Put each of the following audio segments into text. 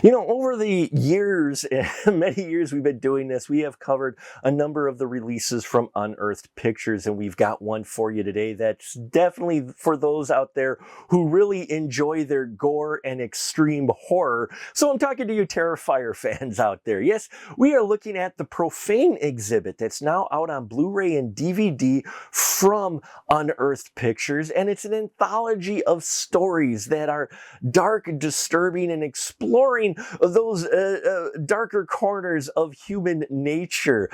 You know, over the years, many years we've been doing this, we have covered a number of the releases from Unearthed Pictures, and we've got one for you today that's definitely for those out there who really enjoy their gore and extreme horror. So I'm talking to you Terrifier fans out there. Yes, we are looking at the Profane exhibit that's now out on Blu-ray and DVD from Unearthed Pictures, and it's an anthology of stories that are dark, disturbing, and exploring those darker corners of human nature.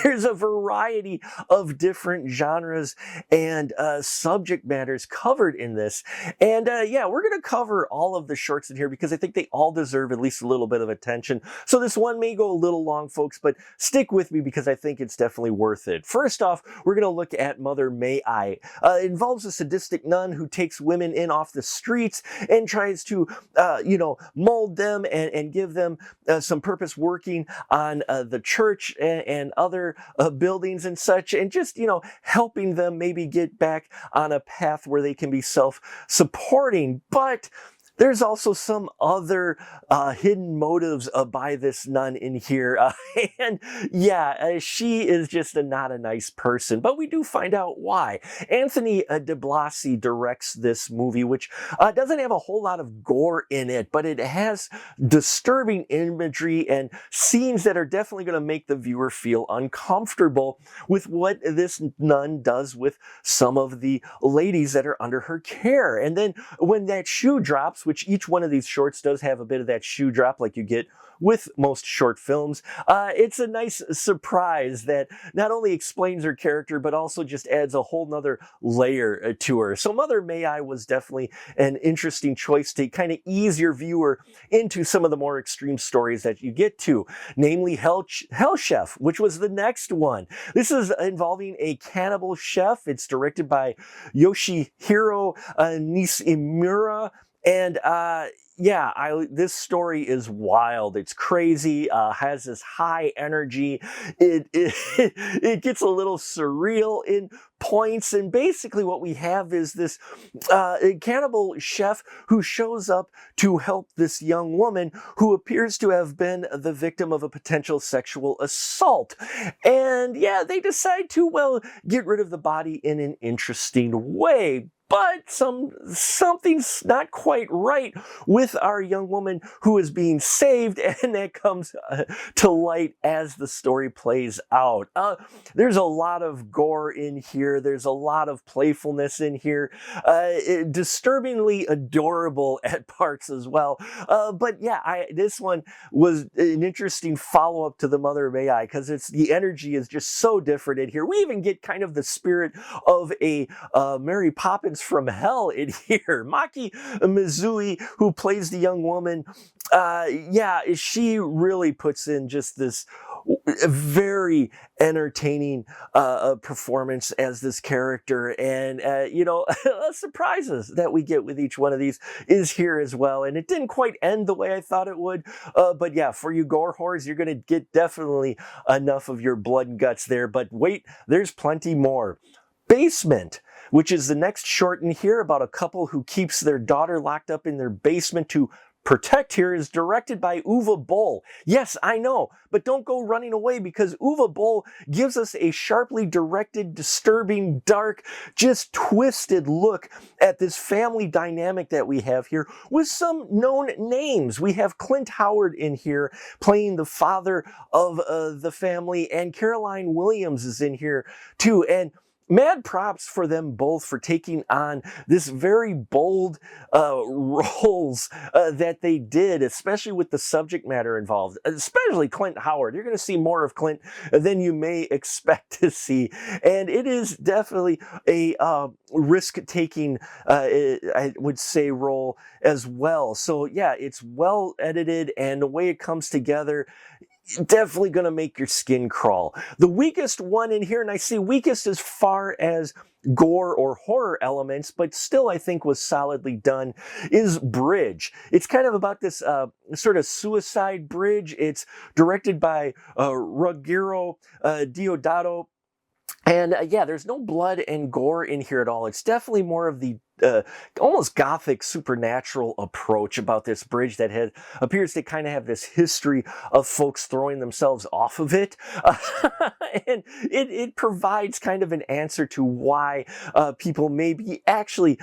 There's a variety of different genres and subject matters covered in this. And yeah, we're going to cover all of the shorts in here because I think they all deserve at least a little bit of attention. So this one may go a little long, folks, but stick with me because I think it's definitely worth it. First off, we're going to look at Mother Mayi. It involves a sadistic nun who takes women in off the streets and tries to, mold them and give them some purpose working on the church and other buildings and such, and just, helping them maybe get back on a path where they can be self-supporting. But there's also some other hidden motives by this nun in here. And yeah, she is just not a nice person, but we do find out why. Anthony de Blasi directs this movie, which doesn't have a whole lot of gore in it, but it has disturbing imagery and scenes that are definitely going to make the viewer feel uncomfortable with what this nun does with some of the ladies that are under her care. And then when that shoe drops, which each one of these shorts does have a bit of that shoe drop like you get with most short films, it's a nice surprise that not only explains her character, but also just adds a whole nother layer to her. So Mother Mayi was definitely an interesting choice to kind of ease your viewer into some of the more extreme stories that you get to, namely Hell Chef, which was the next one. This is involving a cannibal chef. It's directed by Nishimura. And this story is wild. It's crazy, has this high energy. It gets a little surreal in points. And basically what we have is this cannibal chef who shows up to help this young woman who appears to have been the victim of a potential sexual assault. And yeah, they decide to, well, get rid of the body in an interesting way. But something's not quite right with our young woman who is being saved, and that comes to light as the story plays out. There's a lot of gore in here. There's a lot of playfulness in here. Disturbingly adorable at parts as well. But yeah, this one was an interesting follow-up to the Mother Mayi because the energy is just so different in here. We even get kind of the spirit of a Mary Poppins from hell in here. Maki Mizui, who plays the young woman, she really puts in just this very entertaining performance as this character, and surprises that we get with each one of these is here as well. And it didn't quite end the way I thought it would, but yeah, for you gore whores, you're gonna get definitely enough of your blood and guts there. But wait, there's plenty more. Basement, which is the next short in here about a couple who keeps their daughter locked up in their basement to protect her, is directed by Uwe Boll. Yes, I know, but don't go running away because Uwe Boll gives us a sharply directed, disturbing, dark, just twisted look at this family dynamic that we have here with some known names. We have Clint Howard in here playing the father of the family, and Caroline Williams is in here too. And mad props for them both for taking on this very bold roles that they did, especially with the subject matter involved, especially Clint Howard. You're going to see more of Clint than you may expect to see. And it is definitely a risk-taking, I would say, role as well. So yeah, it's well edited, and the way it comes together, definitely going to make your skin crawl. The weakest one in here, and I say weakest as far as gore or horror elements, but still I think was solidly done, is Bridge. It's kind of about this sort of suicide bridge. It's directed by Ruggero Deodato. And yeah, there's no blood and gore in here at all. It's definitely more of the almost gothic supernatural approach about this bridge that appears to kind of have this history of folks throwing themselves off of it. And it provides kind of an answer to why people may be actually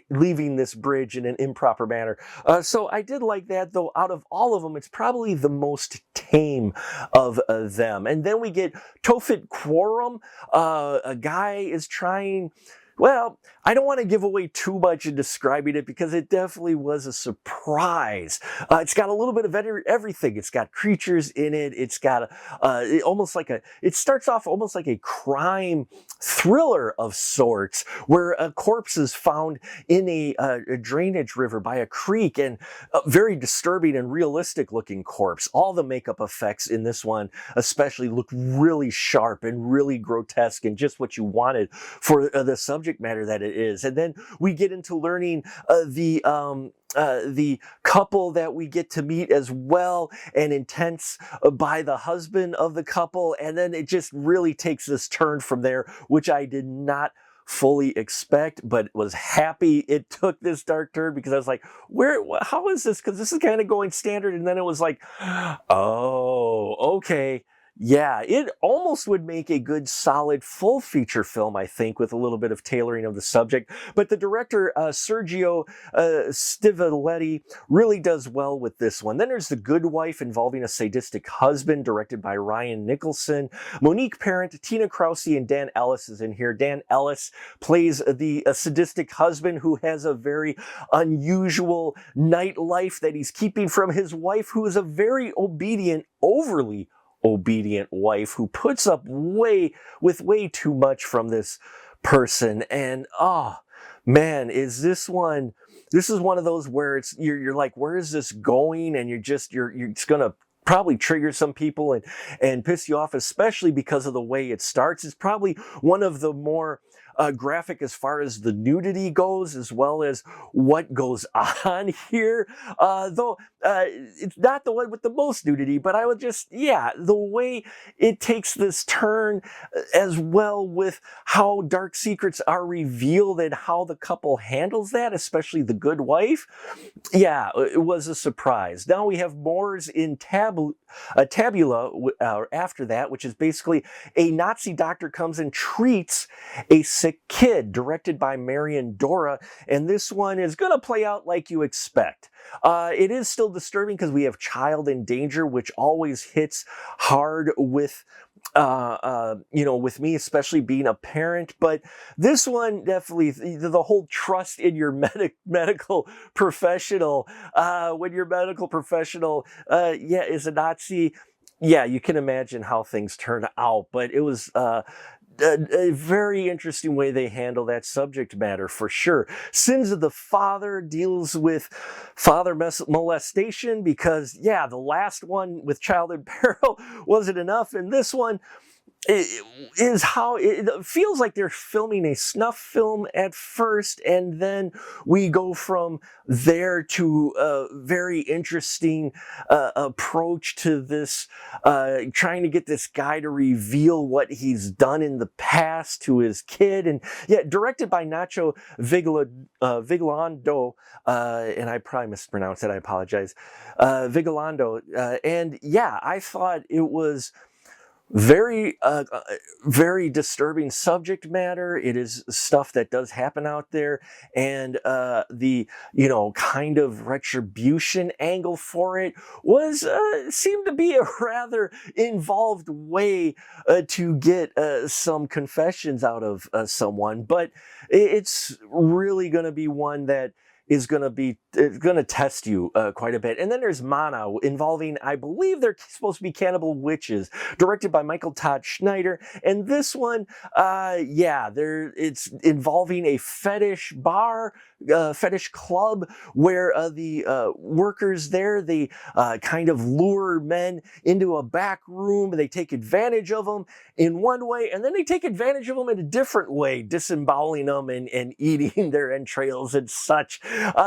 leaving this bridge in an improper manner. So I did like that, though out of all of them, it's probably the most tame of them. And then we get Tophet Quorum. A guy is trying... Well, I don't want to give away too much in describing it because it definitely was a surprise. It's got a little bit of everything. It's got creatures in it. It's got it starts off almost like a crime thriller of sorts, where a corpse is found in a drainage river by a creek, and a very disturbing and realistic looking corpse. All the makeup effects in this one especially look really sharp and really grotesque and just what you wanted for the subject matter that it is. And then we get into learning the couple that we get to meet as well, and intense by the husband of the couple. And then it just really takes this turn from there, which I did not fully expect, but was happy it took this dark turn, because I was like, how is this? Because this is kind of going standard. And then it was like, oh, okay. Yeah, it almost would make a good solid full feature film, I think, with a little bit of tailoring of the subject. But the director, Sergio Stiviletti, really does well with this one. Then there's The Good Wife, involving a sadistic husband, directed by Ryan Nicholson. Monique Parent, Tina Krause, and Dan Ellis is in here. Dan Ellis plays the sadistic husband who has a very unusual nightlife that he's keeping from his wife, who is a very obedient, overly obedient wife who puts up way too much from this person. And oh man, this is one of those where you're like, where is this going? And you're just gonna probably trigger some people and piss you off, especially because of the way it starts. It's probably one of the more graphic as far as the nudity goes, as well as what goes on here. Though it's not the one with the most nudity, but I would the way it takes this turn, as well with how dark secrets are revealed and how the couple handles that, especially the good wife. Yeah, it was a surprise. Now we have Moors in Tabula after that, which is basically a Nazi doctor comes and treats a sick kid, directed by Marion Dora, and this one is going to play out like you expect. It is still disturbing because we have child in danger, which always hits hard with with me, especially being a parent. But this one definitely, the whole trust in your medical professional, when your medical professional, is a Nazi. Yeah, you can imagine how things turn out, but it was a very interesting way they handle that subject matter, for sure. Sins of the Father deals with father molestation, because the last one with child in peril wasn't enough, and this one is how it feels like they're filming a snuff film at first, and then we go from there to a very interesting approach to this, trying to get this guy to reveal what he's done in the past to his kid. And directed by Nacho Vigalondo, and I probably mispronounced it, I apologize, Vigalondo, and I thought it was very disturbing subject matter. It is stuff that does happen out there, and the kind of retribution angle for it was seemed to be a rather involved way to get some confessions out of someone. But it's really going to be one that is going to test you quite a bit. And then there's Mana, involving, I believe they're supposed to be cannibal witches, directed by Michael Todd Schneider. And this one, it's involving a fetish bar fetish club where the workers there, they kind of lure men into a back room. They take advantage of them in one way, and then they take advantage of them in a different way, disemboweling them and eating their entrails and such.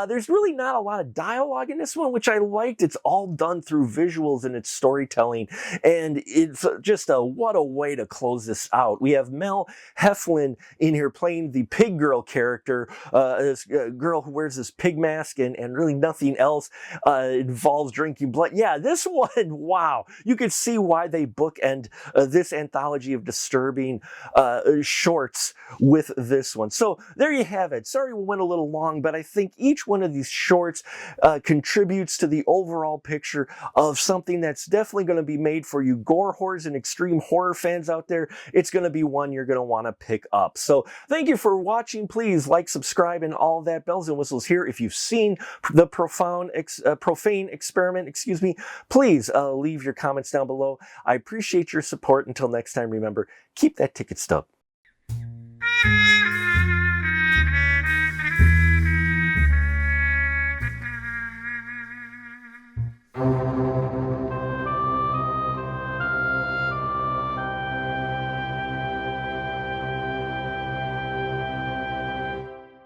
There's really not a lot of dialogue in this one, which I liked. It's all done through visuals and its storytelling, and it's just what a way to close this out. We have Mel Heflin in here playing the pig girl character, this girl who wears this pig mask and really nothing else, involves drinking blood. Yeah, this one, wow. You could see why they bookend this anthology of disturbing shorts with this one. So there you have it. Sorry we went a little long, but I think each one of these shorts contributes to the overall picture of something that's definitely going to be made for you gore whores and extreme horror fans out there. It's going to be one you're going to want to pick up. So thank you for watching. Please like, subscribe, and all that bells and whistles here. If you've seen the Profane experiment, excuse me, please leave your comments down below. I appreciate your support. Until next time, remember, keep that ticket stub